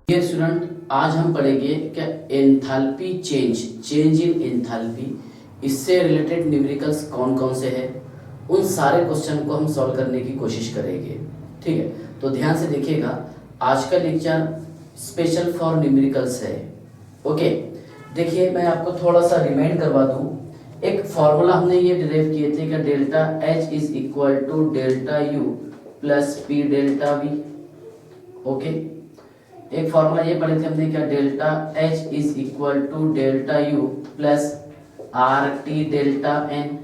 Dear student, आज हम पढ़ेंगे क्या एंथैल्पी चेंज इन एंथैल्पी, इससे रिलेटेड न्यूमेरिकल्स कौन कौन से हैं, उन सारे क्वेश्चन को हम सॉल्व करने की कोशिश करेंगे। ठीक है, तो ध्यान से देखिएगा, आज का लेक्चर स्पेशल फॉर न्यूमेरिकल्स है। ओके, देखिए मैं आपको थोड़ा सा रिमाइंड करवा दूं। एक फॉर्मूला हमने ये डिराइव किए थे कि delta H is equal to delta U plus P delta V. Okay, एक फॉर्मूला ये पढ़े थे हमने क्या, delta H is equal to delta U plus R T delta N,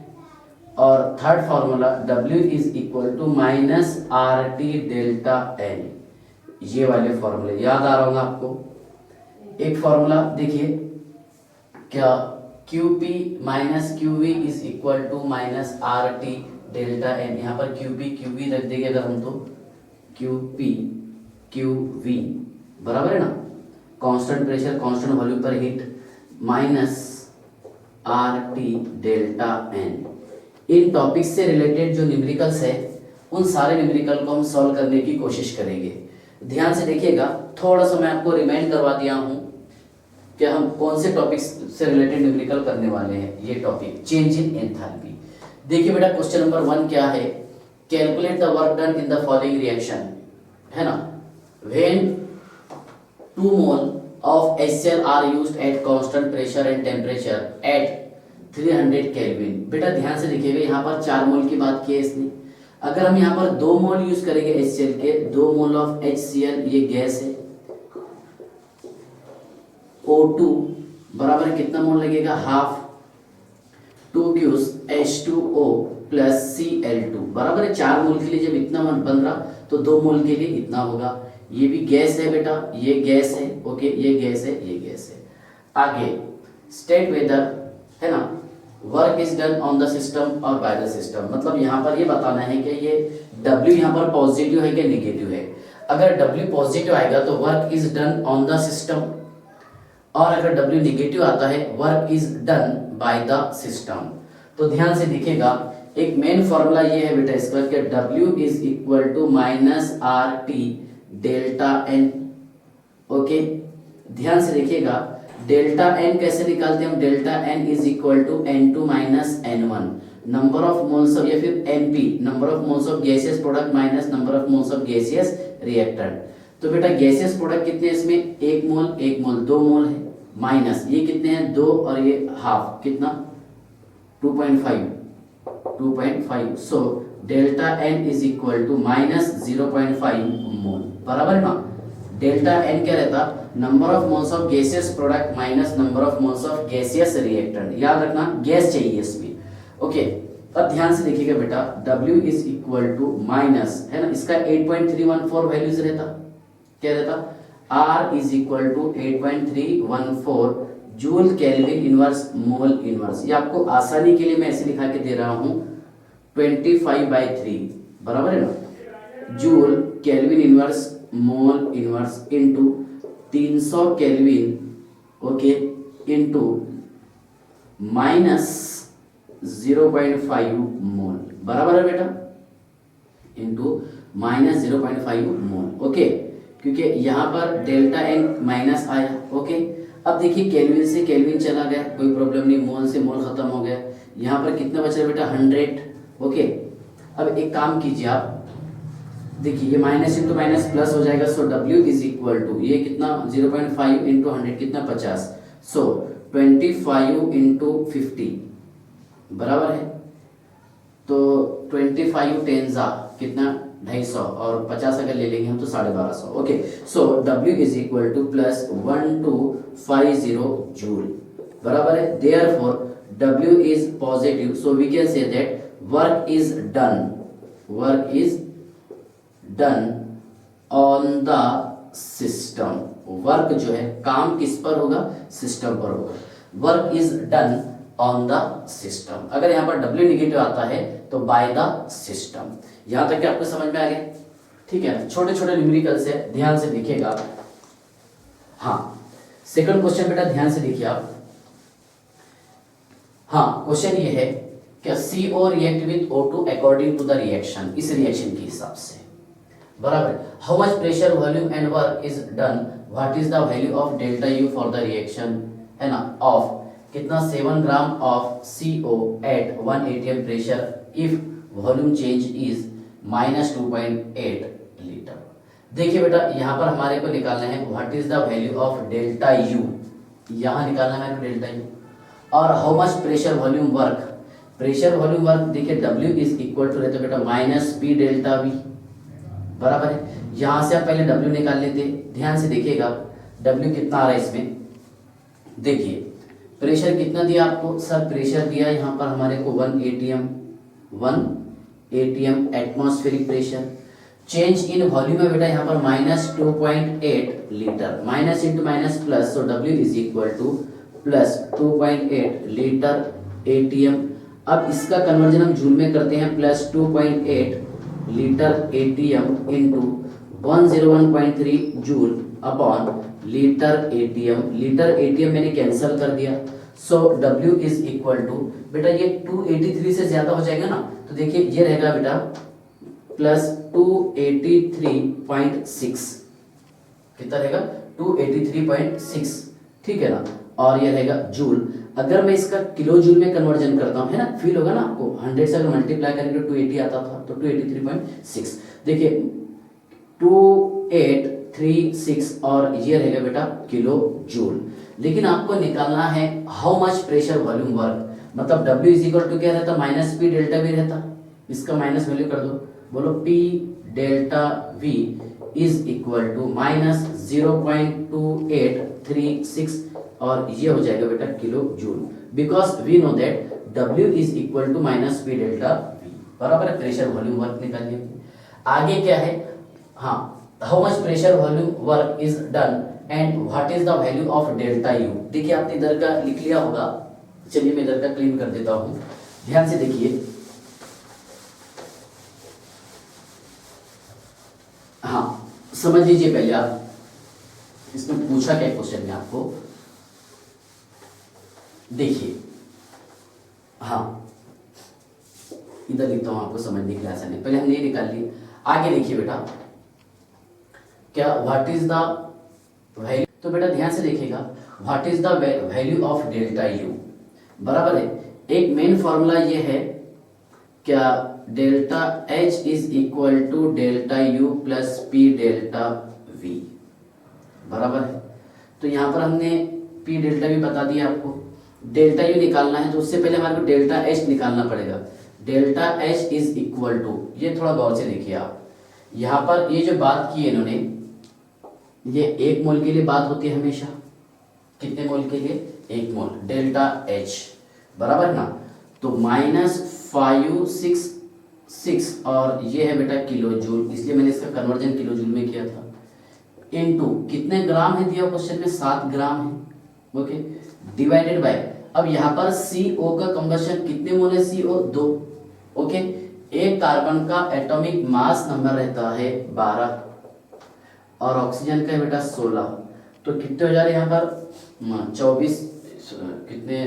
और third formula W is equal to minus R T delta N. ये वाले फॉर्मूले याद आ रहा होगा आपको। एक फॉर्मूला देखिए क्या, Q P minus Q V is equal to minus R T delta N. यहाँ पर क्यू वी रख देंगे अगर हम, तो क्यू पी क्यू वी बराबर है ना, कांस्टेंट प्रेशर कांस्टेंट वॉल्यूम पर heat, minus R T delta N. इन टॉपिक से रिलेटेड जो न्यूमेरिकल्स है, उन सारे न्यूमेरिकल को हम सॉल्व करने की कोशिश करेंगे। ध्यान से देखिएगा, थोड़ा सा मैं आपको रिमाइंड करवा दिया हूं कि हम कौन से टॉपिक से रिलेटेड न्यूमेरिकल करने वाले हैं। ये टॉपिक चेंज इन एंथैल्पी। देखिए बेटा, क्वेश्चन नंबर 1 क्या है, calculate the work done in the following reaction, है ना। When 2 mole of HCl are used at constant pressure and temperature at 300 Kelvin। बेटा ध्यान से देखिएगा, यहाँ पर 4 मोल की बात की है इसने। अगर हम यहाँ पर 2 मोल यूज करेंगे HCl के, 2 मोल ऑफ HCl ये गैस है, O2 बराबर कितना मोल लगेगा, half, 2 cues H2O plus Cl2 बराबर है 4 मोल के लिए जब इतना बन रहा, तो 2 मोल के लिए इतना होगा। ये भी गैस है बेटा, ये गैस है। ओके, ये गैस है, ये गैस है। आगे स्टेट वेदर, है ना, work is done on the system और बाय द सिस्टम। मतलब यहाँ पर ये बताना है कि ये W यहाँ पर पॉजिटिव है कि नेगेटिव है। अगर W पॉजिटिव आएगा तो work is done on the system, और अगर W नेगेटिव आता है work is done by the system. तो ध्यान से देखिएगा, एक मेन फॉर्मूला ये है बेटा इसका कि W is equal to minus R T delta N. Okay, ध्यान से देखिएगा, डेल्टा एन कैसे निकालते हैं हम, delta N is equal to N2 minus N1, number of moles of, या फिर NP number of moles of gaseous product minus number of moles of gaseous reactant. तो बेटा गैसियस प्रोडक्ट कितने हैं इसमें, 1 मोल 2 मोल है, माइनस ये कितने हैं 2 और ये हाफ, कितना 2.5। So delta N is equal to minus 0.5 mole, बराबर है ना। डेल्टा एन क्या रहता, number of moles of gaseous product minus number of moles of gaseous reactant. याद रखना गैस चाहिए इसमें। ओके, अब ध्यान से देखिएगा बेटा, W is equal to minus, है ना, इसका 8.314 वैल्यूज रहता, क्या रहता, R is equal to 8.314 joule kelvin inverse mole inverse. ये आपको आसानी के लिए मैं ऐसे लिखा के दे रहा हूं, 25/3 बराबर है ना, joule kelvin inverse mole inverse into 300 kelvin, okay, into minus 0.5 mole, बराबर है बेटा, इनटू माइनस 0.5 मोल। ओके, क्योंकि यहाँ पर डेल्टा एन माइनस आया। ओके, अब देखिए केल्विन से केल्विन चला गया, कोई प्रॉब्लम नहीं, मोल से मोल खत्म हो गया। यहाँ पर कितना बचा बेटा, 100। ओके, अब एक काम कीजिए आप, देखिए ये माइनस इंटू माइनस प्लस हो जाएगा। सो W इज इक्वल टू ये कितना 0.5 इंटू 100 कितना 50। सो 25 इंटू 50 बराबर है, तो 25 टेंजा कितना 250, और 50 अगर ले लेंगे हम तो 1250। Okay, so W is equal to plus 1250 joule, बराबर है। Therefore W is positive, so we can say that work is done on the system. Work जो है, काम किस पर होगा, सिस्टम पर होगा। Work is done on the system. अगर यहाँ पर W नेगेटिव आता है तो बाय द सिस्टम। यहां तक कि आपको समझ में आ गया, ठीक है। छोटे छोटे न्यूमेरिकल्स है, ध्यान से देखिएगा। हाँ, सेकंड क्वेश्चन बेटा ध्यान से देखिए आप। हाँ, क्वेश्चन ये है कि CO react with O2 according to the reaction, इस रिएक्शन के हिसाब से। बराबर। How much pressure volume and work is done, what is the value of delta U for the reaction, है ना, ऑफ कितना 7 gram of CO at 1 atm pressure if volume change is -2.8 litre. देखिए बेटा यहाँ पर हमारे को निकालना है what is the value of delta U, यहाँ निकालना है डेल्टा यू, और how much pressure volume work, pressure volume work देखिए W इज इक्वल टू रहता है बेटा -P डेल्टा V, बराबर है। यहाँ से आप पहले W निकाल लेते, ध्यान से देखिएगा W कितना आ रहा है इसमें, देखिए प्रेशर कितना दिया आपको सर, प्रेशर दिया यहाँ पर हमारे को 1 atm atmospheric pressure, change in volume है बेटा यहाँ पर -2.8 litre, minus into minus plus, so W is equal to plus 2.8 litre ATM। अब इसका कन्वर्जन हम जूल में करते हैं, plus 2.8 litre ATM into 101.3 joule upon litre ATM, litre ATM मैंने कैंसिल कर दिया, सो W इज इक्वल टू बेटा ये 283 से ज्यादा हो जाएगा ना, तो देखिए ये रहेगा बेटा प्लस 283.6, कितना रहेगा 283.6, ठीक है ना, और ये रहेगा जूल। अगर मैं इसका किलो जूल में कन्वर्जन करता हूँ, है ना, फील होगा ना आपको, 100 से अगर मल्टीप्लाई करेंगे 280 आता था, तो 283.6 देखिए 2836 और ये रहेगा बेटा किलो जूल। लेकिन आपको निकालना है how much pressure volume work, मतलब W इज इक्वल टू क्या रहता, -P डेल्टा V रहता, इसका माइनस वैल्यू कर दो, बोलो P delta V is equal to -0.2836 और ये हो जाएगा बेटा kilojoule, because we know that W is equal to -P delta V, बराबर है। प्रेशर वॉल्यूम वर्क निकाल लिया। आगे क्या है, हाँ, how much pressure volume work is done and what is the value of delta you. देखिए आपने इधर का लिख लिया होगा, चलिए मैं इधर का क्लीन कर देता हूं, ध्यान से देखिए। हाँ समझ लीजिए पहले आप, इसमें पूछा क्या क्वेश्चन में आपको, देखिए हाँ इधर लिखता हूं आपको समझने के लिए आसान है, पहले हमने ये निकाल लिया। आगे देखिए बेटा क्या व्हाट इज द वैल्यू, तो बेटा ध्यान से देखिएगा what is the value of delta U, बराबर है। एक मेन फॉर्मूला ये है क्या, delta H is equal to delta U plus P delta V, बराबर है। तो यहां पर हमने P डेल्टा V बता दिया आपको, डेल्टा यू निकालना है तो उससे पहले हमारे को डेल्टा H निकालना पड़ेगा। Delta H is equal to, ये थोड़ा गौर से देखिए आप, यहाँ पर ये जो बात की है इन्होंने, ये 1 मोल के लिए बात होती है हमेशा, कितने मोल के लिए, 1 मोल, डेल्टा H, बराबर ना, तो -566 और ये है बेटा किलो जूल, इसलिए मैंने इसका कन्वर्जन किलो जूल में किया था, इनटू कितने ग्राम है दिया क्वेश्चन में, 7 ग्राम है, ओके, डिवाइडेड बाय, अब यहाँ पर CO का कंबशन कितने मोल है, CO 2, ओके, एक कार्बन का एटॉमिक मास नंबर रहता है 12 और ऑक्सीजन का बेटा 16, तो कितने हो जा रहे हैं यहाँ पर 24, कितने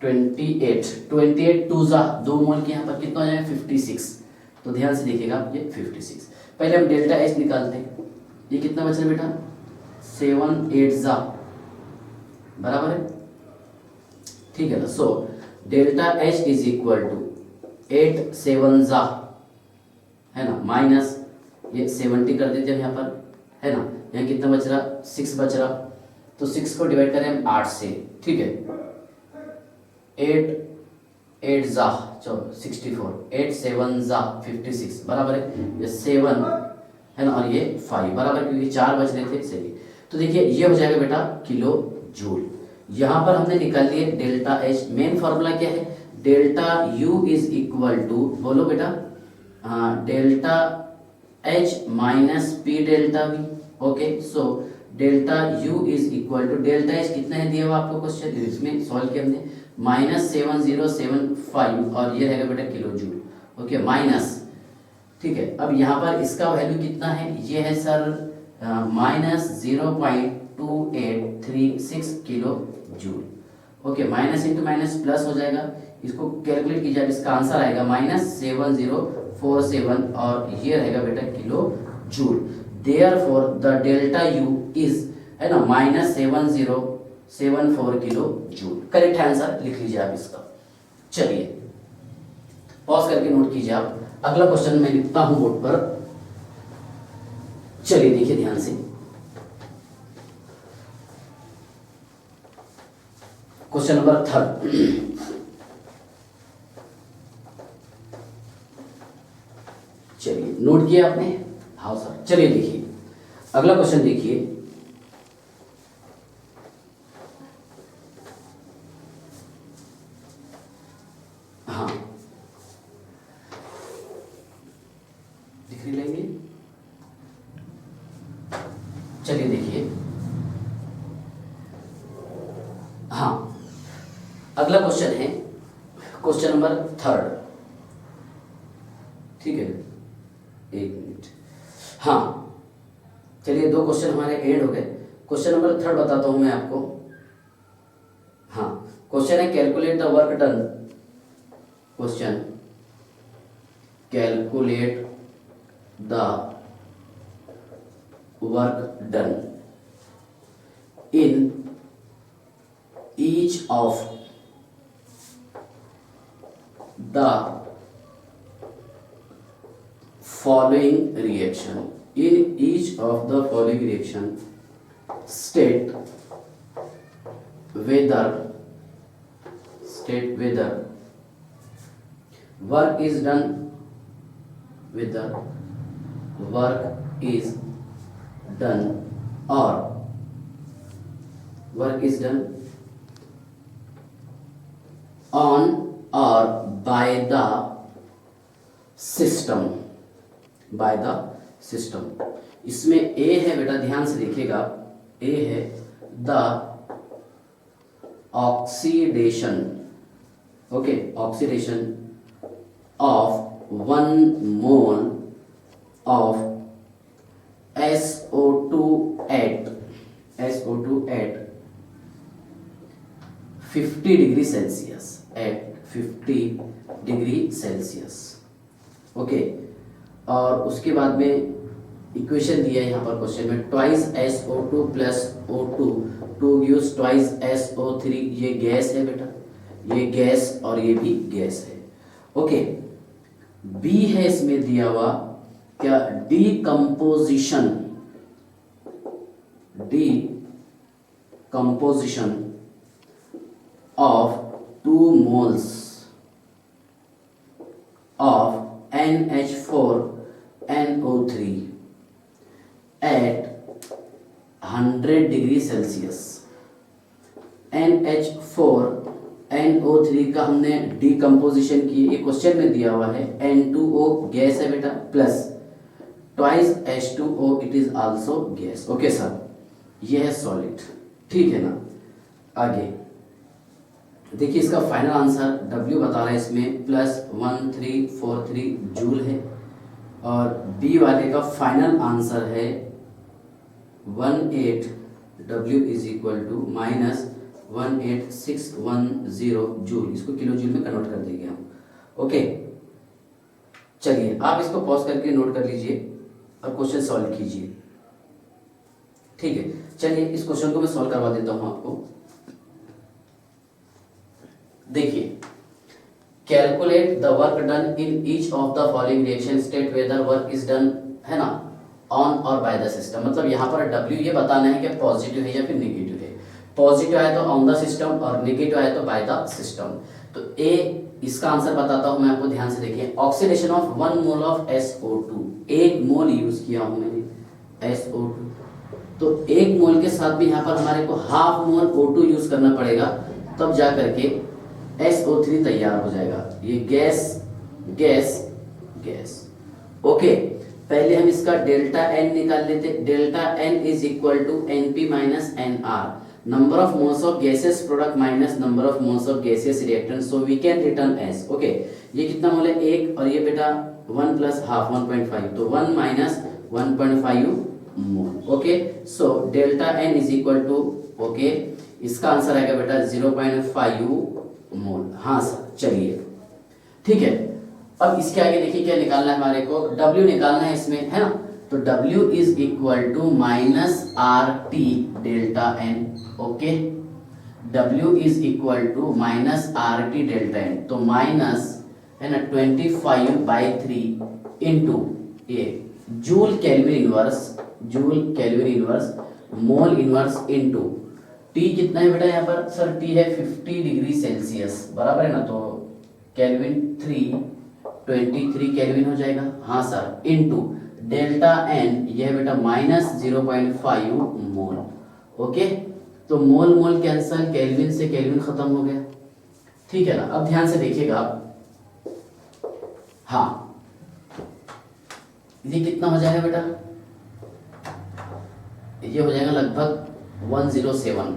28 टू जा 2 मोल के यहाँ पर कितना हो जाएगा 56, तो ध्यान से देखिएगा ये 56। पहले हम डेल्टा H निकालते हैं, ये कितना बच रहा है बेटा 7 8 जा, बराबर है, ठीक है ना, so delta H is equal to 8 7 जा, है ना, माइनस ये 70 कर देते हैं यहाँ पर, है ना, यहाँ कितना बच रहा 6 बच रहा, तो 6 को डिवाइड करें हम 8 से, ठीक है, 8 8 जा 64, 8 7 जा 56, बराबर है, ये 7 है ना, और ये 5, बराबर, क्योंकि 4 बच रहे थे, सही। तो देखिए ये हो जाएगा बेटा किलो जूल। यहाँ पर हमने निकाल लिए डेल्टा H, मेन फॉर्मूला क्या है, delta U is equal to, बोलो बेटा, delta H minus P delta V, okay, so delta U is equal to, delta H कितना है दिया हुआ आपको क्वेश्चन, इसमें सॉल्व किया हमने, -7075 और ये रहेगा बेटा किलो जूल, ओके, माइनस, ठीक है। अब यहाँ पर इसका वैल्यू कितना है, ये है sir -0.2836 kilo joule, okay, minus into minus plus हो जाएगा, इसको कैलकुलेट कीजिए, इसका आंसर आएगा -7047 और ये रहेगा बेटा kilo joule. Therefore the delta U is, है ना, -7074 किलो जूल। करेक्ट आंसर लिख लीजिए आप इसका। चलिए पॉज करके नोट कीजिए आप। अगला क्वेश्चन मैं लिखता हूं बोर्ड पर। चलिए देखिए ध्यान से, क्वेश्चन नंबर 3। चलिए नोट किया आपने? हाँ सर। चलिए देखिए अगला क्वेश्चन देखिए। हाँ दिख रही लेंगे। चलिए देखिए, हाँ अगला क्वेश्चन है क्वेश्चन नंबर 3। ठीक है, एक मिनट। हाँ चलिए, 2 क्वेश्चन हमारे एंड हो गए। क्वेश्चन नंबर 3 बताता हूं मैं आपको। हाँ क्वेश्चन है calculate the work done. Question calculate the work done in each of the following reaction. In each of the following reaction, state whether work is done, whether work is done or work is done on or by the system, by the system। इसमें ए है बेटा, ध्यान से देखिएगा, ए है the oxidation, okay, oxidation of 1 mole of SO2 at 50 degree Celsius, at 50 degree Celsius. Okay, और उसके बाद में इक्वेशन दिया है यहाँ पर क्वेश्चन में, twice SO2 plus O2 two gives twice SO3। ये गैस है बेटा, ये गैस और ये भी गैस है। ओके, बी है इसमें दिया हुआ क्या, decomposition of 2 moles of NH4NO3 at 100 degree Celsius. NH4NO3 का हमने डीकम्पोजिशन की, एक क्वेश्चन में दिया हुआ है, N2O गैस है बेटा, plus twice H2O it is also gas. Okay sir, ये है सॉलिड, ठीक है ना। आगे देखिए, इसका फाइनल आंसर W बता रहा है इसमें +1343 जूल है, और बी वाले का फाइनल आंसर है 18, W is equal to -18610 joule. इसको किलो जूल में कन्वर्ट कर देंगे हम। ओके, चलिए आप इसको पॉज करके नोट कर लीजिए और क्वेश्चन सॉल्व कीजिए। ठीक है, चलिए इस क्वेश्चन को मैं सॉल्व करवा देता हूं आपको। देखिए, calculate the work done in each of the following reaction, state whether work is done, है ना, ऑन और बाय द सिस्टम। मतलब यहाँ पर W ये बताना है कि पॉजिटिव है या फिर नेगेटिव है। पॉजिटिव आया तो ऑन द सिस्टम और नेगेटिव आया तो बाय द सिस्टम। तो ए, इसका आंसर बताता हूं मैं आपको, ध्यान से देखिए। Oxidation of 1 mole of SO2, 1 mole use किया हूं मैंने SO2, तो 1 मोल के साथ भी यहाँ पर हमारे को हाफ मोल O2 यूज करना पड़ेगा, तब जा करके SO3 तैयार हो जाएगा। ये गैस गैस गैस। ओके, पहले हम इसका डेल्टा N निकाल लेते। Delta N is equal to NP minus NR, number of moles of gases product minus number of moles of gases reactant, so we can return S. Okay, ये कितना मोल है, 1, और ये बेटा 1 प्लस हाफ 1.5, तो 1 minus 1.5 mole. Okay, so delta N is equal to, okay, इसका answer आएगा बेटा 0.5 मोल। हाँ सर, चलिए ठीक है। अब इसके आगे देखिए क्या निकालना है हमारे को, W निकालना है इसमें, है ना। तो W is equal to minus R T delta N. Okay, W is equal to minus R T delta N, तो माइनस है ना 25/3 इंटू ये joule kelvin inverse mole inverse into T कितना है बेटा यहाँ पर सर, टी है 50 डिग्री सेल्सियस, बराबर है ना। तो केल्विन 23 केल्विन हो जाएगा, हाँ सर, इंटू डेल्टा एन यह बेटा माइनस 0.5 मोल। ओके, तो मोल मोल कैंसल, केल्विन से केल्विन खत्म हो गया, ठीक है ना। अब ध्यान से देखिएगा आप, हाँ ये कितना हो जाएगा बेटा, ये हो जाएगा लगभग 107,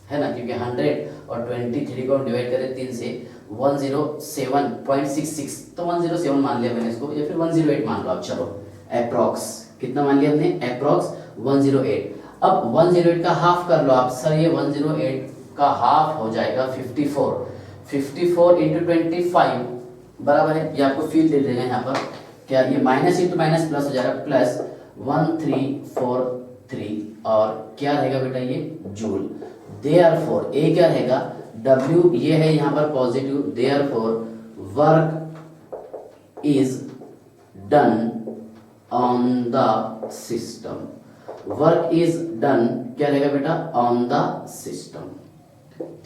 है ना, क्योंकि 100 और 23 को डिवाइड करें 3 से 107.66, तो 107 मान लिया मैंने इसको, या फिर 108 मान लो आप, चलो अप्रॉक्स कितना मान लिया हमने, अप्रॉक्स 108। अब 108 का हाफ कर लो आप सर, ये 108 का हाफ हो जाएगा 54 इंटू 25, बराबर है, ये आपको फील दे देगा यहाँ पर, क्या ये माइनस इंटू माइनस प्लस हो जाएगा, प्लस 1343, और क्या रहेगा बेटा ये जूल। देयरफॉर ए क्या रहेगा, W ये है यहाँ पर positive, therefore work is done on the system, work is done क्या रहेगा बेटा, ऑन द सिस्टम,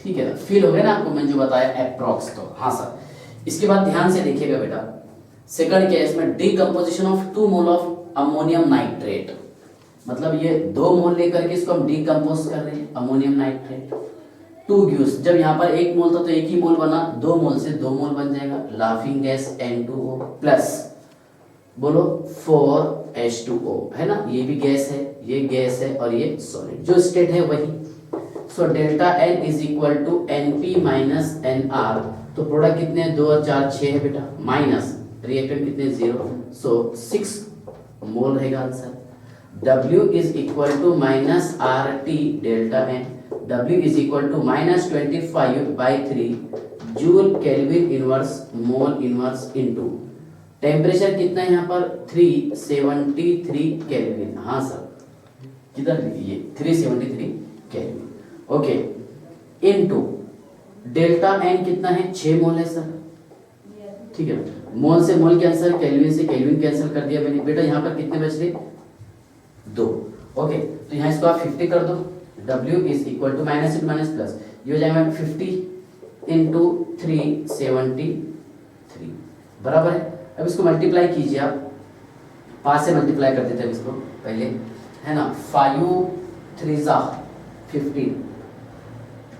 ठीक है ना। फील हो गया ना आपको मैंने जो बताया अप्रॉक्स, तो हाँ सर। इसके बाद ध्यान से देखिएगा बेटा, सेकंड केस में decomposition of 2 mole of ammonium nitrate, मतलब ये 2 मोल लेकर के इसको हम डीकंपोज कर रहे हैं अमोनियम नाइट्रेट, 2 गिव्स, जब यहाँ पर 1 मोल था तो 1 ही मोल बना, 2 मोल से 2 मोल बन जाएगा, लाफिंग गैस N2O प्लस बोलो 4H2O, है ना, ये भी गैस है, ये गैस है, और ये सॉलिड, जो स्टेट है वही। So delta N is equal to NP minus NR, तो प्रोडक्ट कितने हैं, 2 और 4 6 है बेटा, माइनस रिएक्टेंट कितने 0, सो 6 मोल रहेगा answer. W is equal to minus RT delta N, W is equal to minus 25/3 joule kelvin inverse mole inverse into temperature कितना है यहाँ पर 373 केल्विन, हाँ सर, किधर ये 373 kelvin, okay, into delta N कितना है 6 मोल है सर, ठीक है। मोल से मोल कैंसिल, केल्विन से केल्विन कैंसिल कर दिया मैंने बेटा, यहाँ पर कितने बच रहे 2, ओके, तो यहाँ इसको आप 50 कर दो, W is equal to minus into minus plus, ये हो जाएगा 50 इंटू 373, बराबर है। अब इसको मल्टीप्लाई कीजिए आप, 5 से मल्टीप्लाई कर देते हैं इसको पहले, है ना, 5 3 जा 15,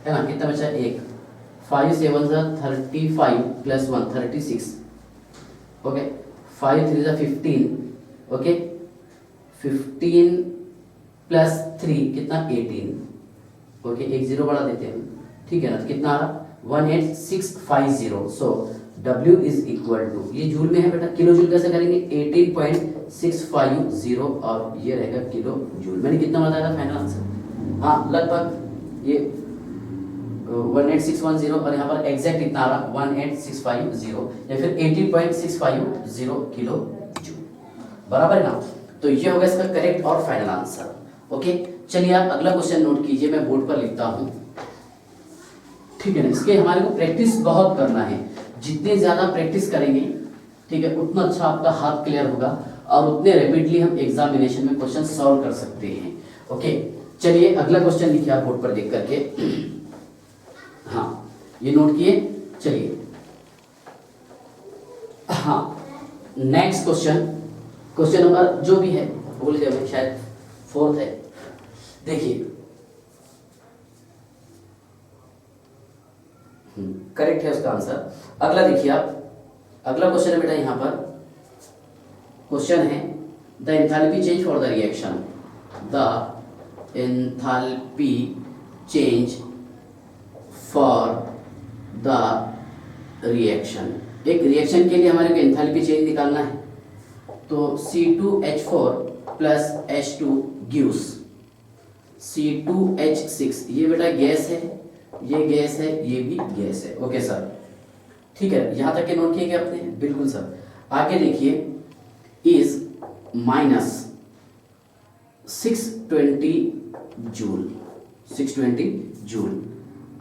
है ना, कितना बचा 1, 5 7 जा 35 प्लस 1 36, ओके, 5 3 जा 15, ओके, 15 प्लस 3 कितना 18, ओके, एक जीरो बढ़ा देते हैं, ठीक है ना, तो कितना आ रहा 18650, सो W इज इक्वल टू, ये जूल में है बेटा, किलो जूल कैसे करेंगे 18.650, और ये रहेगा किलो जूल। मैंने कितना बताया था फाइनल आंसर, हाँ लगभग ये 18610, और यहाँ पर एग्जैक्ट कितना आ रहा 18650, या फिर 18.650 किलो जूल, बराबर है ना। तो ये होगा इसका करेक्ट और फाइनल आंसर। ओके, चलिए आप अगला क्वेश्चन नोट कीजिए, मैं बोर्ड पर लिखता हूँ, ठीक है ना। इसके हमारे को प्रैक्टिस बहुत करना है, जितने ज्यादा प्रैक्टिस करेंगे, ठीक है, उतना अच्छा आपका हाथ क्लियर होगा, और उतने रैपिडली हम एग्जामिनेशन में क्वेश्चन सॉल्व कर सकते हैं। ओके, चलिए अगला क्वेश्चन लिखिए आप बोर्ड पर देख करके, हाँ ये नोट किए, चलिए हाँ नेक्स्ट क्वेश्चन, क्वेश्चन नंबर जो भी है भूल गए मैं, शायद 4th है, देखिए करेक्ट है उसका आंसर। अगला देखिए आप, अगला क्वेश्चन है बेटा, यहाँ पर क्वेश्चन है the enthalpy change for the reaction, the enthalpy change for the reaction, एक रिएक्शन के लिए हमारे को एंथैल्पी चेंज निकालना है, तो C2H4 plus H2 gives C2H6। ये बेटा गैस है, ये गैस है, ये भी गैस है। ओके सर, ठीक है, यहां तक के नोट किया क्या आपने? बिल्कुल सर। आगे देखिए, इज माइनस 620 जूल, 620 जूल।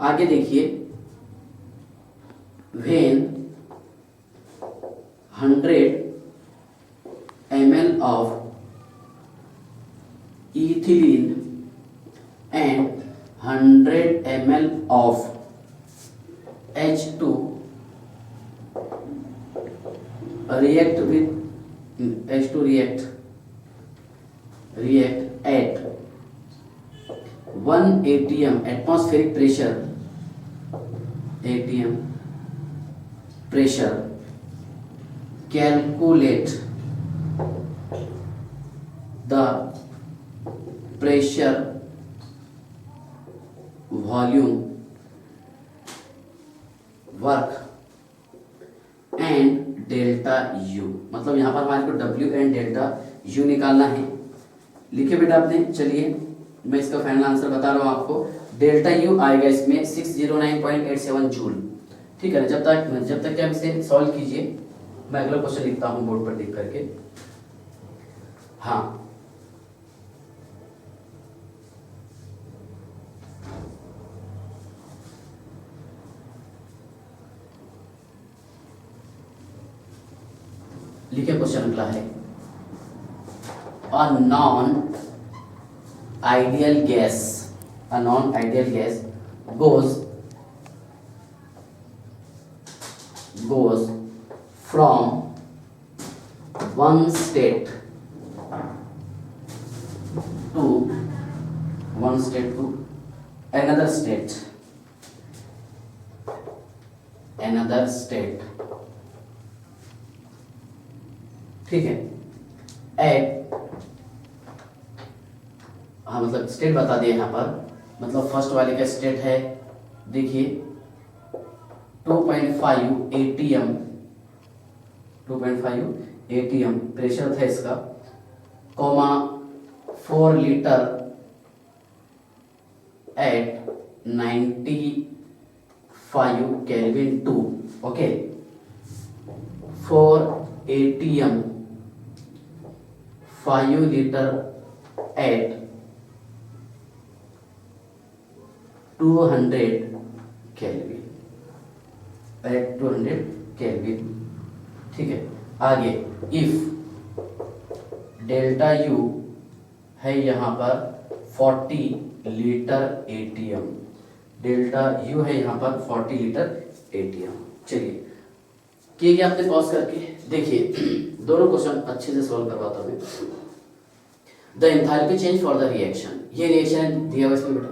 आगे देखिए, when 100 ml of ethylene and 100 ml of H2 react with H2 react at 1 atm atmospheric pressure, atm pressure, calculate the pressure, volume, work and delta U. मतलब यहाँ पर हमारे को W and delta U निकालना है। लिखे बेटा आपने, चलिए मैं इसका फाइनल आंसर बता रहा हूँ आपको। डेल्टा यू आएगा इसमें 609.87 जूल। ठीक है ना, जब तक आप इसे सॉल्व कीजिए, मैं अगला क्वेश्चन लिखता हूँ बोर्ड पर लिख करके। हाँ, लिखे क्वेश्चन अगला है, a non-ideal gas goes from one state to another state, ठीक है, एट, हाँ मतलब स्टेट बता दिया यहाँ पर। मतलब फर्स्ट वाले का स्टेट है, देखिए 2.5 एटीएम, 2.5 एटीएम प्रेशर था इसका, comma 4 litre at 95 kelvin 2। Okay, 4 ATM 5 litre at 200 kelvin, at 200 kelvin. ठीक है, आगे इफ डेल्टा यू है यहाँ पर 40 लीटर एटीएम, डेल्टा यू है यहाँ पर 40 लीटर एटीएम। चलिए किए गया आपने पॉज करके देखिए, दोनों क्वेश्चन अच्छे से सॉल्व करवाता हूँ मैं। The enthalpy change for the reaction, ये रिएक्शन दिया हुआ इसमें बेटा,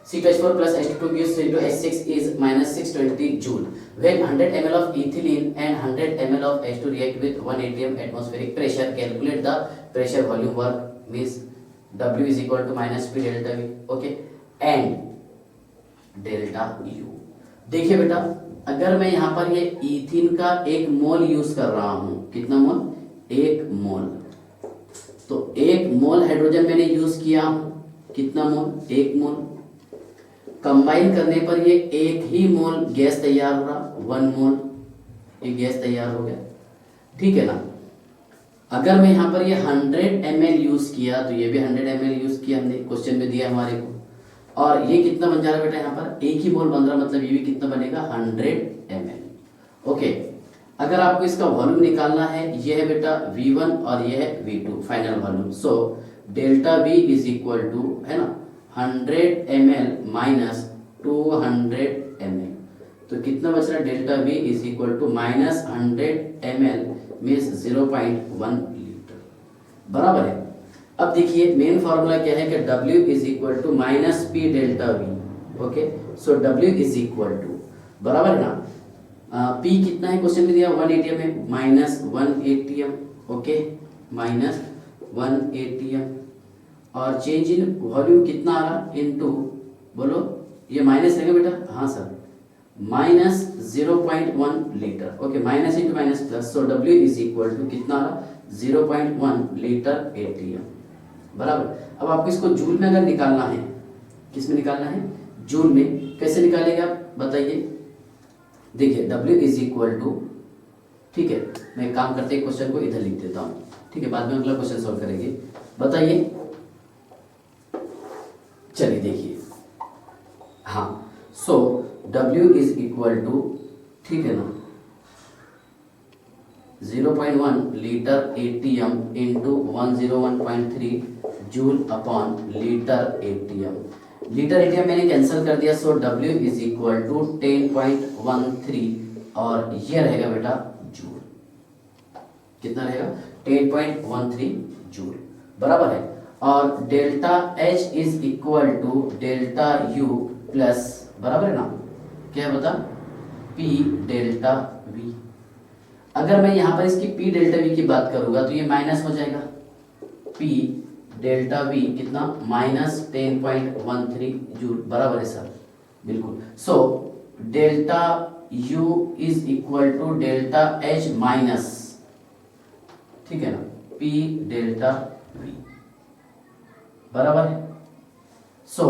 C2H4 plus H2 gives C2H6 is minus 620 joule. When 100 ml of ethylene and 100 ml of H2 react with 1 atm atmospheric pressure, calculate the pressure volume work, means W is equal to minus P delta V, okay, and delta U। देखिए बेटा, अगर मैं यहाँ पर ये इथिन का 1 मोल use कर रहा हूँ, कितना मोल? 1 मोल। तो 1 मोल हाइड्रोजन मैंने यूज किया, कितना मोल? 1 मोल। कंबाइन करने पर ये 1 ही मोल गैस तैयार हो रहा, 1 मोल ये गैस तैयार हो गया। ठीक है ना। अगर मैं यहाँ पर ये 100 ml यूज किया तो ये भी 100 ml यूज किया हमने, क्वेश्चन में दिया हमारे को, और ये कितना बन जा रहा है बेटा? यहाँ पर 1 ही मोल बन रहा, मतलब ये भी कितना बनेगा? 100 ml। ओके, अगर आपको इसका वॉल्यूम निकालना है, ये है बेटा V1 और ये है V2 final volume. So delta V is equal to, है ना, 100 ml माइनस 200 ml, तो कितना बच रहा है? Delta V is equal to minus 100 ml means 0.1 litre, बराबर है। अब देखिए मेन फॉर्मूला क्या है कि W is equal to minus P delta V। Okay, so W is equal to, बराबर है ना, P कितना है क्वेश्चन में दिया? 1 एटीएम है, minus 1 ATM. Okay, minus 1 ATM, और चेंज इन वॉल्यूम कितना आ रहा? इनटू, बोलो ये माइनस रहेगा बेटा? हाँ सर, minus 0.1 litre. Okay, minus into minus plus, so W is equal to कितना आ रहा? 0.1 लीटर एटीएम। बराबर। अब आपको इसको जूल में अगर निकालना है, किस में निकालना है, जूल में। कैसे निकालेंगे आप बताइए। देखिए W इज इक्वल टू, ठीक है, मैं काम करते क्वेश्चन को इधर लिख देता हूँ, ठीक है, बाद में अगला क्वेश्चन सॉल्व करेंगे। बताइए, चलिए देखिए, हाँ, सो W इज इक्वल टू, ठीक है ना, 0.1 litre ATM into 101.3 joule upon litre ATM. Litre ATM मैंने कैंसिल कर दिया, सो W इज इक्वल टू 10.13 और ये रहेगा बेटा जूल। कितना रहेगा, 10.13 जूल, बराबर है। और delta H is equal to delta U plus, बराबर है ना, क्या है बता, P डेल्टा V। अगर मैं यहाँ पर इसकी P डेल्टा V की बात करूंगा तो ये माइनस हो जाएगा, P डेल्टा V कितना, -10.13 जूल, बराबर है सर, बिल्कुल। So delta U is equal to delta H minus, ठीक है ना, P डेल्टा V, बराबर है। So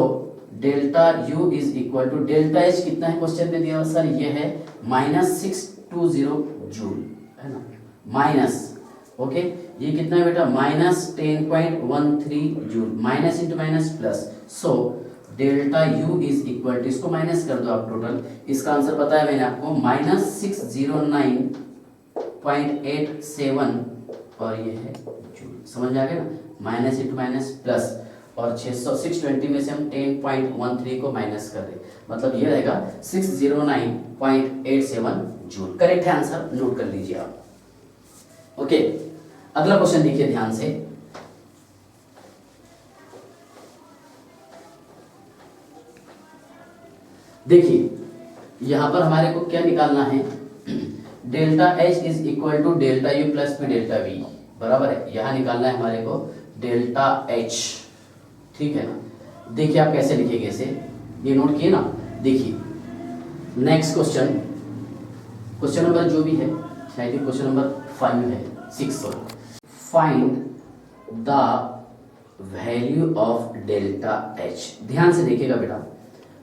delta U is equal to delta H कितना है क्वेश्चन में दिया सर, ये है -620 जूल, है ना, माइनस, ओके, ये कितना है बेटा, -10.13 joule, minus into minus plus. So delta U is equal to, इसको माइनस कर दो आप टोटल, इसका आंसर बताया मैंने आपको -609.87 और ये है जूल, समझ आ गया ना, माइनस इंटू माइनस प्लस, और 620 में से हम 10.13 को माइनस कर रहे, मतलब ये रहेगा 609.87 जूल। करेक्ट है आंसर, नोट कर लीजिए आप। ओके, अगला क्वेश्चन देखिए ध्यान से। देखिए यहां पर हमारे को क्या निकालना है, delta H is equal to delta U plus P delta V, बराबर है। यहां निकालना है हमारे को डेल्टा H, ठीक है ना। देखिए आप कैसे लिखेंगे इसे, ये नोट किए ना। देखिए नेक्स्ट क्वेश्चन, क्वेश्चन नंबर जो भी है, शायद क्वेश्चन नंबर 5 है, 6, find the value of delta H। ध्यान से देखिएगा बेटा,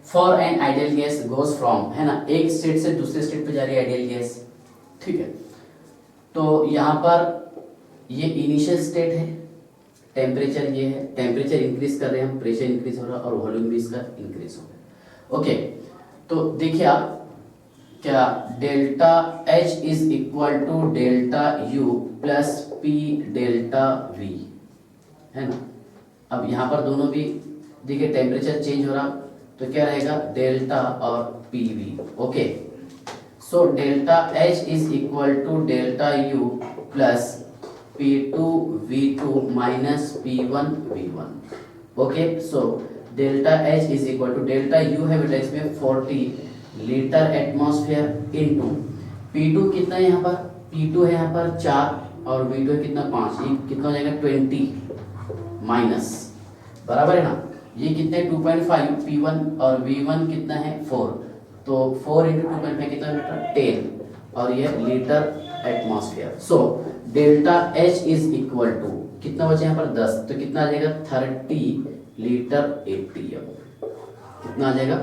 for an ideal gas goes from, है ना, एक स्टेट से दूसरे स्टेट पे जा रही है आइडियल गैस, ठीक है। तो यहाँ पर ये इनिशियल स्टेट है, टेम्परेचर ये है, टेम्परेचर इंक्रीज कर रहे हैं हम, प्रेशर इंक्रीज हो रहा है और वॉल्यूम भी इसका इंक्रीज हो रहा है। ओके, तो देखिए आप, क्या delta H is equal to delta U plus P delta V, है ना। अब यहाँ पर दोनों भी देखिए टेम्परेचर चेंज हो रहा, तो क्या रहेगा, डेल्टा और PV। Okay, so delta H is equal to delta U plus P2 V2 minus P1 V1। Okay, so delta H is equal to delta U है बेटा इसमें 40 लीटर एटमॉस्फेयर इनटू P2 कितना है यहाँ पर, P2 है यहाँ पर 4 और V2 है कितना 5, ये कितना हो जाएगा 20 माइनस, बराबर है ना, ये कितने 2.5 P1 और V1 कितना है 4, तो 4 इंटू 2.5 कितना मीटर 10 और ये litre atmosphere. So delta H is equal to कितना बचा यहाँ पर 10, तो कितना आ जाएगा 30 लीटर एटीएम, कितना आ जाएगा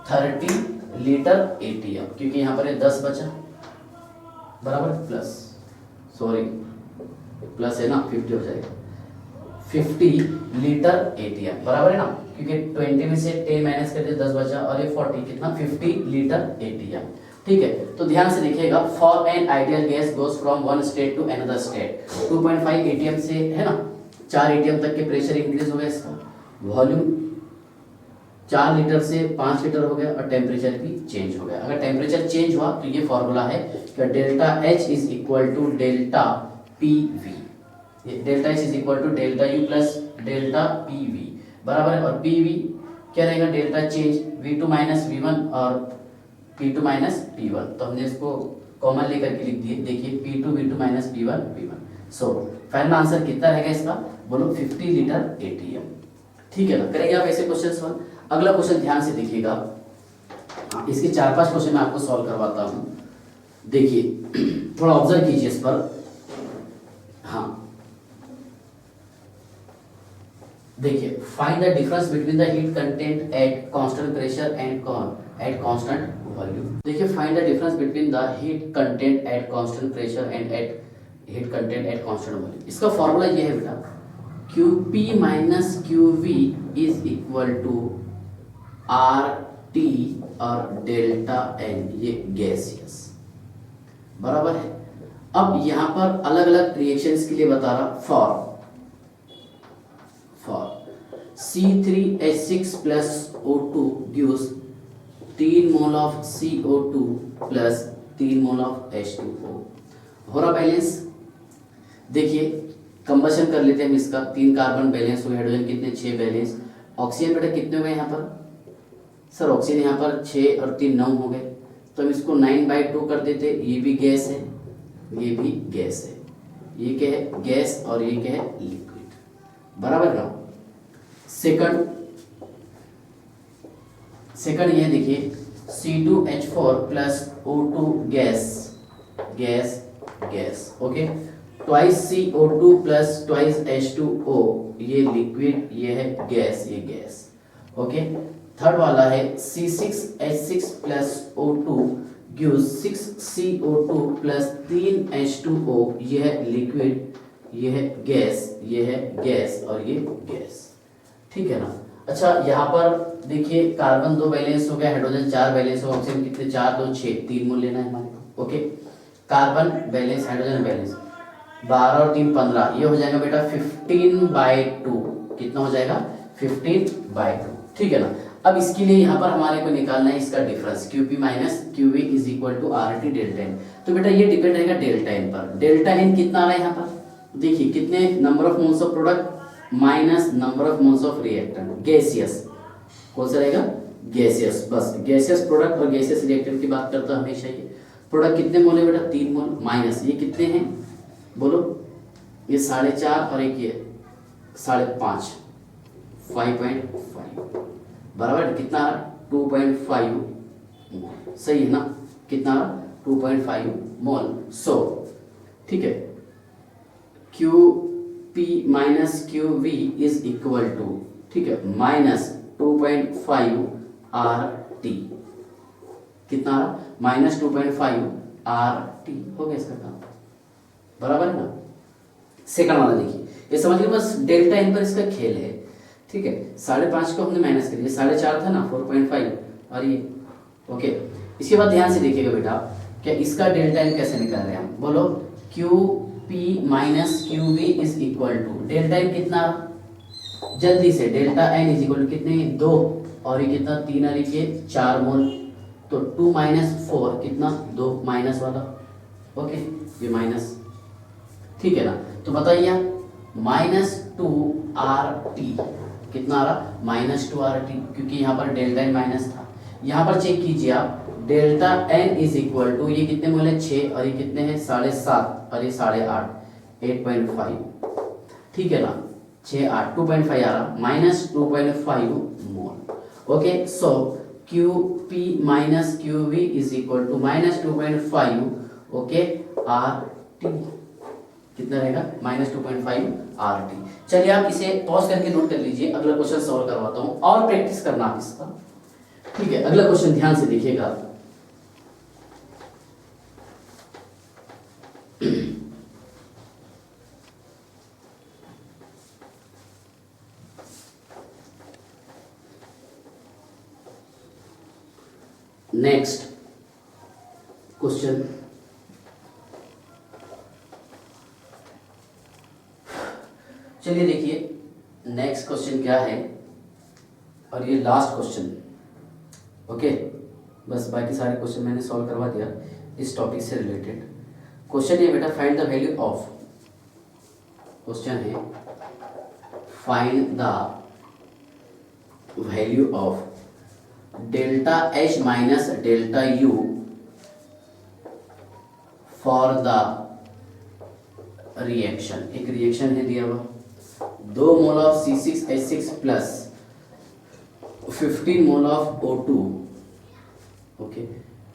30 लीटर एटीएम, क्योंकि यहाँ पर 10 बचा, बराबर, प्लस, सॉरी प्लस है ना, 50 हो जाएगा, 50 लीटर एटीएम, बराबर है ना, क्योंकि 20 में से 10 माइनस कर दिया 10 बचा और ये 40, कितना 50 लीटर एटीएम, ठीक है। तो ध्यान से देखिएगा, for an ideal gas goes from one state to another state, 2.5 atm से, है ना, 4 एटीएम तक के प्रेशर इंक्रीज हो गया, इसका वॉल्यूम 4 लीटर से 5 लीटर हो गया और टेम्परेचर भी चेंज हो गया। अगर टेम्परेचर चेंज हुआ तो ये फॉर्मूला है कि delta H is equal to delta PV, delta H is equal to delta U plus delta PV, बराबर है। और PV क्या रहेगा, delta change V2 minus V1 और P2 माइनस P1, तो हमने इसको कॉमन लेकर के लिख दिए। देखिए P2 V2 minus P1 V1। So final answer कितना रहेगा इसका, बोलो 50 लीटर एटीएम, ठीक है ना। करेंगे आप ऐसे क्वेश्चन सॉल्व। अगला क्वेश्चन ध्यान से देखिएगा, इसके 4-5 क्वेश्चन मैं आपको सॉल्व करवाता हूँ। देखिए थोड़ा ऑब्जर्व कीजिए इस पर, हाँ देखिए find the difference between the heat content at constant pressure and at constant volume. देखिए find the difference between the heat content at constant pressure and at heat content at constant volume. इसका formula ये है बेटा, QP minus QV is equal to RT और delta N, ये gaseous, बराबर है। अब यहां पर अलग अलग रिएक्शंस के लिए बता रहा, for C3H6 plus O2 gives 3 mole of CO2 plus 3 mole of H2O। हो रहा बैलेंस। देखिए कंबशन कर लेते हैं हम इसका, 3 कार्बन बैलेंस हुए, हाइड्रोजन कितने 6 बैलेंस, ऑक्सीजन बेटा कितने हो गए यहाँ पर सर, ऑक्सीजन यहाँ पर 6 और 3 9 हो गए, तो हम इसको 9/2 कर देते। ये भी गैस है, ये भी गैस है, ये क्या है गैस और ये क्या है लिक्विड, बराबर ना। सेकंड ये देखिए C2H4 plus O2 gas gas gas, okay, twice CO2 plus twice H2O, ये लिक्विड, ये है गैस, ये गैस, ओके। थर्ड वाला है C6H6 plus O2 gives 6CO2 plus 3H2O, ये है लिक्विड, ये है गैस, ये है गैस और ये गैस, ठीक है ना। अच्छा यहाँ पर देखिए कार्बन 2 बैलेंस हो गया, हाइड्रोजन 4 बैलेंस हो, ऑक्सीजन कितने 4 2 6, 3 मोल लेना है हमारे को, okay. Carbon balance hydrogen balance 12 और 3 15, ये हो जाएगा बेटा 15/2, कितना हो जाएगा 15/2, ठीक है ना। अब इसके लिए यहाँ पर हमारे को निकालना है इसका difference, QP minus QV is equal to RT delta N। तो बेटा ये डिपेंड रहेगा डेल्टा N पर। डेल्टा N कितना आ रहा है यहाँ पर, देखिए कितने number of moles of product minus number of moles of reactant, gaseous कौन सा रहेगा गैसियस, बस गैसियस प्रोडक्ट और गैसियस रिएक्टेंट की बात करता हमेशा। ये प्रोडक्ट कितने मोल है बेटा 3 मोल, माइनस ये कितने हैं बोलो, ये 4.5 और एक ये 5.5, 5.5, बराबर कितना 2.5 मोल, सही है ना, कितना 2.5 मोल। सो ठीक है, QP minus QV is equal to, ठीक है, माइनस 2.5 RT, कितना माइनस 2.5 RT, हो गया इसका काम, बराबर है ना। सेकंड वाला देखिए, ये समझ लीजिए बस डेल्टा N पर इसका खेल है, ठीक है। 5.5 को हमने माइनस कर दिया, 4.5 था ना 4.5 और ये, ओके। इसके बाद ध्यान से देखिएगा बेटा, क्या इसका डेल्टा N कैसे निकाल रहे हैं हम, बोलो QP minus QV is equal to delta N कितना, जल्दी से delta N is equal to कितने 2 और ये कितना 3 और ये 4 मोल, तो 2 माइनस 4 कितना 2 माइनस वाला, ओके, ये माइनस, ठीक है ना। तो बताइए माइनस 2RT कितना आ रहा, माइनस 2RT, क्योंकि यहाँ पर डेल्टा N माइनस था। यहाँ पर चेक कीजिए आप, delta N is equal to ये कितने मोल है 6 और ये कितने हैं 7.5 और ये 8.5, 8.5, ठीक है ना, 6 8 2.5 आ रहा, minus 2.5 mole, okay. So QP minus QV is equal to minus 2.5, okay, RT कितना रहेगा माइनस 2.5 RT। चलिए आप इसे पॉज करके नोट कर लीजिए, अगला क्वेश्चन सॉल्व करवाता हूं और प्रैक्टिस करना आप इसका, ठीक है। अगला क्वेश्चन ध्यान से देखिएगा, नेक्स्ट क्वेश्चन, चलिए देखिए नेक्स्ट क्वेश्चन क्या है, और ये लास्ट क्वेश्चन, ओके। बस बाकी सारे क्वेश्चन मैंने सॉल्व करवा दिया इस टॉपिक से रिलेटेड। क्वेश्चन ये बेटा find the value of, question है find the value of delta H minus delta U for the reaction. एक रिएक्शन है दिया हुआ, 2 mole of C6H6 plus 15 mole of O2, okay,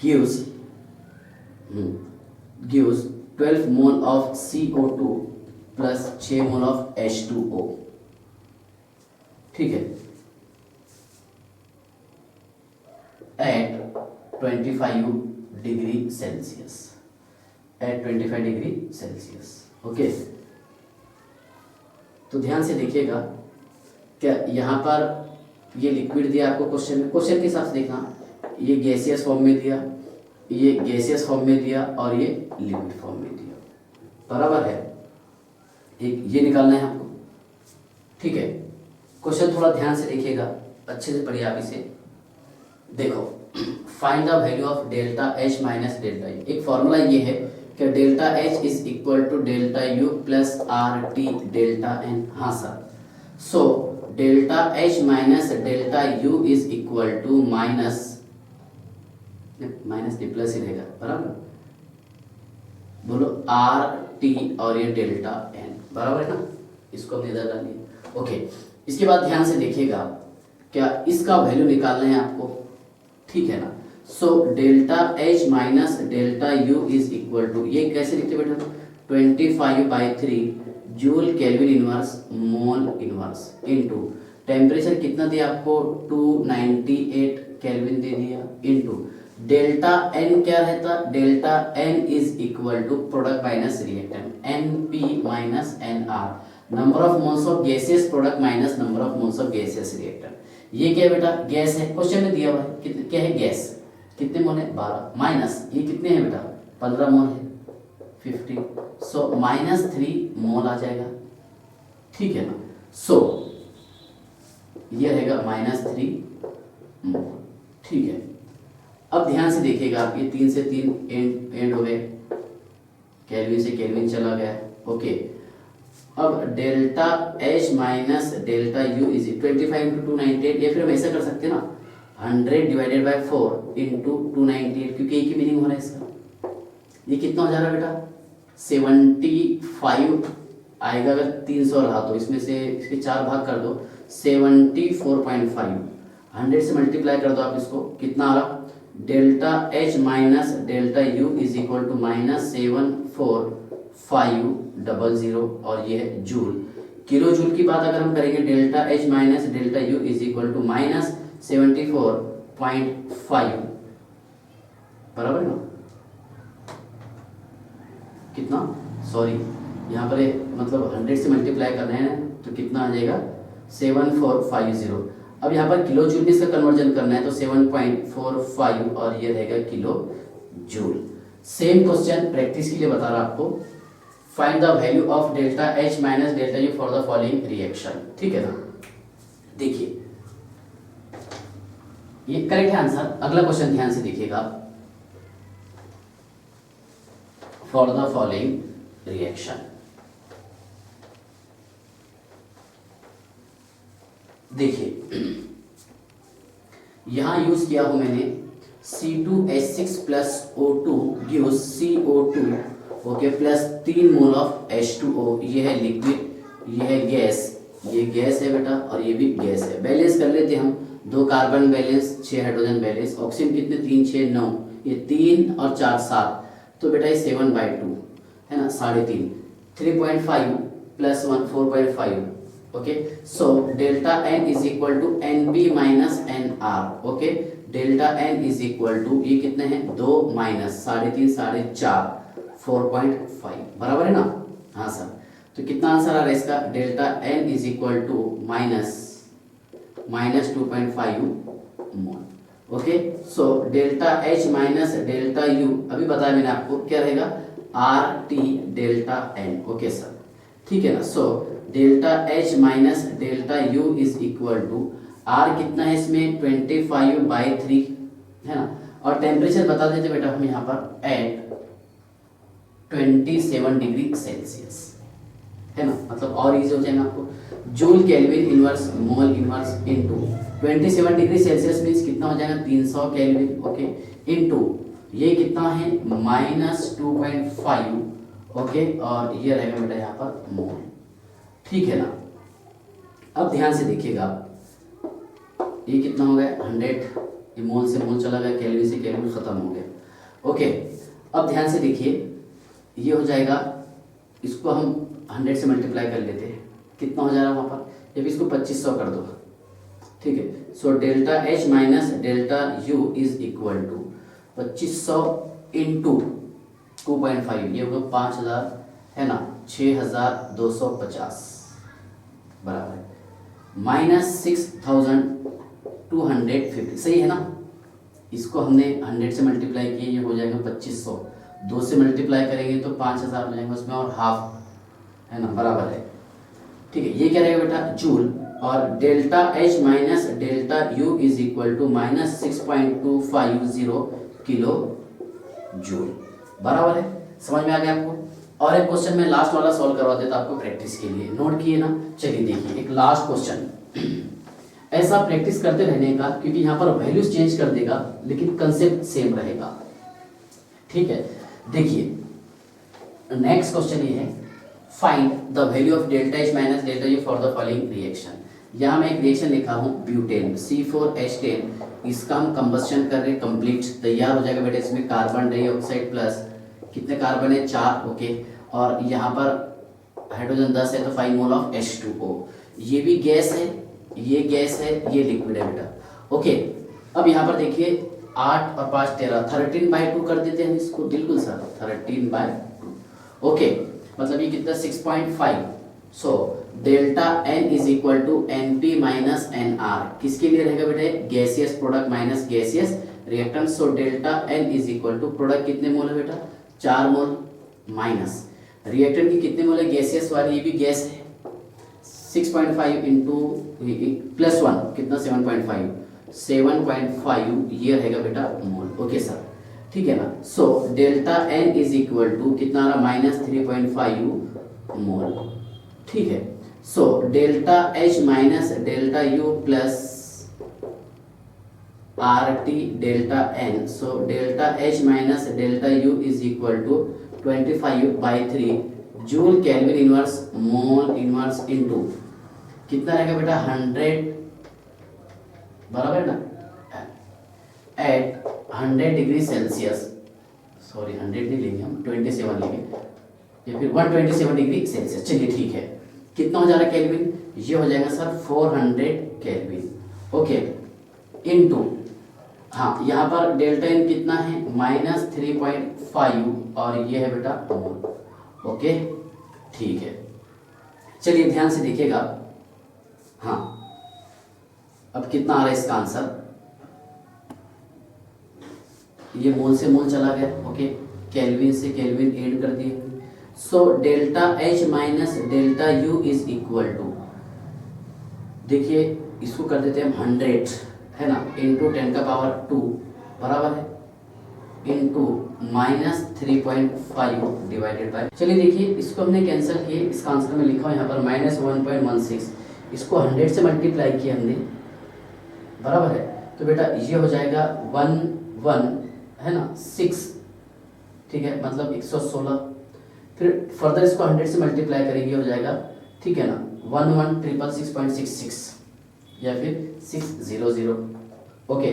gives 12 mole of CO2 plus 6 mole of H2O, ठीक है, at 25 degree Celsius, at 25 degree Celsius. Okay, तो ध्यान से देखिएगा, क्या यहाँ पर ये लिक्विड दिया आपको क्वेश्चन में, क्वेश्चन के हिसाब से देखना, ये गैसियस फॉर्म में दिया, ये गैसियस फॉर्म में दिया और ये लिक्विड फॉर्म में दिया, बराबर है। एक ये निकालना है आपको, ठीक है। क्वेश्चन थोड़ा ध्यान से देखिएगा, अच्छे से पढ़िए आप इसे। देखो, find the value of delta H minus delta U. एक फॉर्मूला ये है कि delta H is equal to delta U plus R T delta N. हाँ sir, so delta H minus delta U is equal to minus D plus ही रहेगा, बराबर, बोलो R T और ये डेल्टा एन, बराबर है ना, इसको हम इधर डालिए। ओके, इसके बाद ध्यान से देखिएगा, क्या इसका वैल्यू निकालना है आपको, ठीक है ना। So delta H minus delta U is equal to, ये कैसे लिखते बेटा, 25/3 joule kelvin inverse mole inverse into temperature कितना दिया आपको, 298 केल्विन दे दिया, इनटू डेल्टा एन क्या रहता, delta N is equal to product minus reactant, N P minus N R, number of moles of gaseous product minus number of moles of gaseous reactant. ये क्या है बेटा, गैस है, question में दिया हुआ है कितने, क्या है गैस, कितने मोल है 12, माइनस ये कितने हैं बेटा 15 मोल है 50, सो -3 मोल आ जाएगा, ठीक है ना। सो ये रहेगा -3 मोल, ठीक है। अब ध्यान से देखिएगा, आप ये 3 से 3 एंड हो गए, केल्विन से केल्विन चला गया, ओके। अब delta H minus delta U is 25 into 298, या फिर हम ऐसा कर सकते हैं ना, 100 डिवाइडेड बाई 4 इंटू 298, क्योंकि एक ही मीनिंग हो रहा है इसका। ये कितना हो जा रहा है बेटा, 75 आएगा, अगर 300 रहा तो इसमें से इसके 4 भाग कर दो, 74.5, 100 से मल्टीप्लाई कर दो आप इसको, कितना आ रहा, delta H minus delta U is equal to -74500, और ये है जूल। किलो जूल की बात अगर हम करेंगे, delta H minus delta U is equal to -74.5, बराबर ना, कितना, सॉरी यहाँ पर मतलब 100 से मल्टीप्लाई करना है तो कितना आ जाएगा 7450। अब यहाँ पर किलो जूल में इसका कन्वर्जन करना है तो 7.45 और ये रहेगा kilo joule. Same question practice के लिए बता रहा आपको, find the value of delta H minus delta U for the following reaction, ठीक है ना। देखिए ये करेक्ट है आंसर। अगला क्वेश्चन ध्यान से देखिएगा, फॉर द फॉलोइंग रिएक्शन, देखिए यहां यूज किया हूं मैंने C2H6 plus O2 gives CO2, okay, plus 3 mole of H2O। ये है लिक्विड, ये है गैस, ये गैस है बेटा और ये भी गैस है। बैलेंस कर लेते हम, 2 carbon balance, 6 hydrogen balance, oxygen कितने 3 6 9, ये 3 और 4 7, तो बेटा ये 7/2 है ना, 3.5, 3.5 plus 1 4.5, okay. So delta N is equal to N B minus N R, okay. Delta N is equal to, ये कितने हैं 2 माइनस 3.5 4.5 4.5, बराबर है ना। हाँ सर, तो कितना आंसर आ रहा है इसका, delta N is equal to minus 2.5 mole, okay. So delta H minus delta U, अभी बताया मैंने आपको, क्या रहेगा R T delta N, okay sir, ठीक है ना। So delta H minus delta U is equal to, R कितना है इसमें 25/3 है ना, और टेम्परेचर बता देते बेटा हम यहाँ पर एट 27 डिग्री सेल्सियस है ना, मतलब और इजी हो जाएगा आपको। Joule kelvin inverse mole inverse into 27 degree Celsius means कितना हो जाएगा 300 केल्विन, ओके, इनटू ये कितना है -2.5, ओके, और ये रहेगा बेटा यहाँ पर मोल, ठीक है ना। अब ध्यान से देखिएगा, ये कितना हो गया 100, ये मोल से मोल चला गया, केल्विन से केल्विन खत्म हो गया, ओके। अब ध्यान से देखिए, ये हो जाएगा, इसको हम 100 से मल्टीप्लाई कर लेते हैं, कितना हो जाएगा वहाँ पर, जब इसको 2500 कर दो ठीक है। So delta H minus delta U is equal to 2500 into 2.5, ये होगा 5000 है ना, 6250 बराबर है माइनस 6250, सही है ना। इसको हमने 100 से मल्टीप्लाई किया, ये हो जाएगा 2500, 2 से मल्टीप्लाई करेंगे तो 5000 हो जाएंगे उसमें, और हाफ है ना, बराबर है। ठीक है, ये क्या रहेगा बेटा, जूल। और delta H minus delta U is equal to minus 6.250 kilo joule, बराबर है। समझ में आ गया आपको। और एक क्वेश्चन में लास्ट वाला सॉल्व करवा देता आपको प्रैक्टिस के लिए, नोट किए ना। चलिए देखिए एक लास्ट क्वेश्चन, ऐसा प्रैक्टिस करते रहने का, क्योंकि यहाँ पर वैल्यूज चेंज कर देगा लेकिन कंसेप्ट सेम रहेगा। ठीक है, देखिए नेक्स्ट क्वेश्चन ये है, find the value of delta H minus delta U for the following reaction. यहाँ मैं एक रिएक्शन लिखा हूँ ब्यूटेन C4H10, इसका हम कंबस्शन कर रहे, कंप्लीट तैयार हो जाएगा बेटा। इसमें कार्बन डाइऑक्साइड प्लस कितने कार्बन है, 4, ओके। और यहाँ पर हाइड्रोजन 10 है, तो 5 मोल ऑफ H2O। ये भी गैस है, ये गैस है, ये लिक्विड है बेटा, ओके। अब यहाँ पर देखिए 8 और 5 13, 13/2 कर देते हैं इसको, बिल्कुल सर 13/2, ओके। मतलब ये कितना 6.5। So delta N is equal to NP minus NR, किसके लिए रहेगा बेटा, gaseous product minus gaseous reactant. So delta N is equal to product कितने मोल है बेटा, 4 मोल, माइनस रिएक्टेंट की कितने मोल है, गैसियस वाली, ये भी गैस है, 6.5 इंटू प्लस 1 कितना 7.5 ये रहेगा बेटा मोल, ओके सर, ठीक है ना। So delta N is equal to कितना आ रहा, माइनस 3.5 मोल, ठीक है। So delta H minus delta U plus RT delta N, so delta H minus delta U is equal to 25/3 joule kelvin inverse mole inverse into कितना रहेगा बेटा 100, बराबर ना, एट 100 डिग्री सेल्सियस, सॉरी 100 नहीं लेंगे हम, 27 लेंगे, या फिर 127 डिग्री सेल्सियस। चलिए ठीक है, कितना हो जा रहा है केल्विन, ये हो जाएगा सर 400 केल्विन, ओके, इनटू, हाँ यहाँ पर डेल्टा एन कितना है, माइनस 3.5, और ये है बेटा मोल, ओके, ठीक है। चलिए ध्यान से देखिएगा, हाँ अब कितना आ रहा है इसका आंसर, ये मोल से मोल चला गया, ओके, केल्विन से केल्विन ऐड कर दिए। So delta H minus delta U is equal to, देखिए इसको कर देते हैं हम 100 है ना, इंटू 10 का पावर 2 बराबर है, इंटू माइनस 3.5 डिवाइडेड बाय, चलिए देखिए इसको हमने कैंसिल किए, इसका आंसर में लिखा हूँ यहाँ पर माइनस 1.16, इसको 100 से मल्टीप्लाई किया हमने, बराबर है। तो बेटा ये हो जाएगा 1 है ना 6, ठीक है, मतलब 116। फिर फर्दर इसको 100 से मल्टीप्लाई करेंगे, हो जाएगा, ठीक है ना, 11,666.66 या फिर 600, ओके।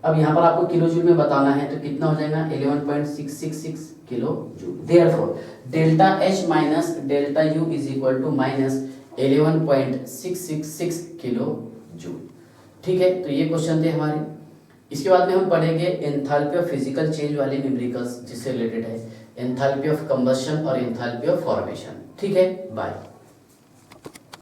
अब यहाँ पर आपको किलो जूल में बताना है, तो कितना हो जाएगा 11.666 kilo joule. Therefore delta H minus delta U is equal to minus 11.666 kilo joule, ठीक है। तो ये क्वेश्चन थे हमारे। इसके बाद में हम पढ़ेंगे एंथैल्पी ऑफ फिजिकल चेंज वाले न्यूमेरिकल्स, जिससे रिलेटेड है एंथैल्पी ऑफ कंबशन और एंथैल्पी ऑफ फॉर्मेशन, ठीक है। बाय।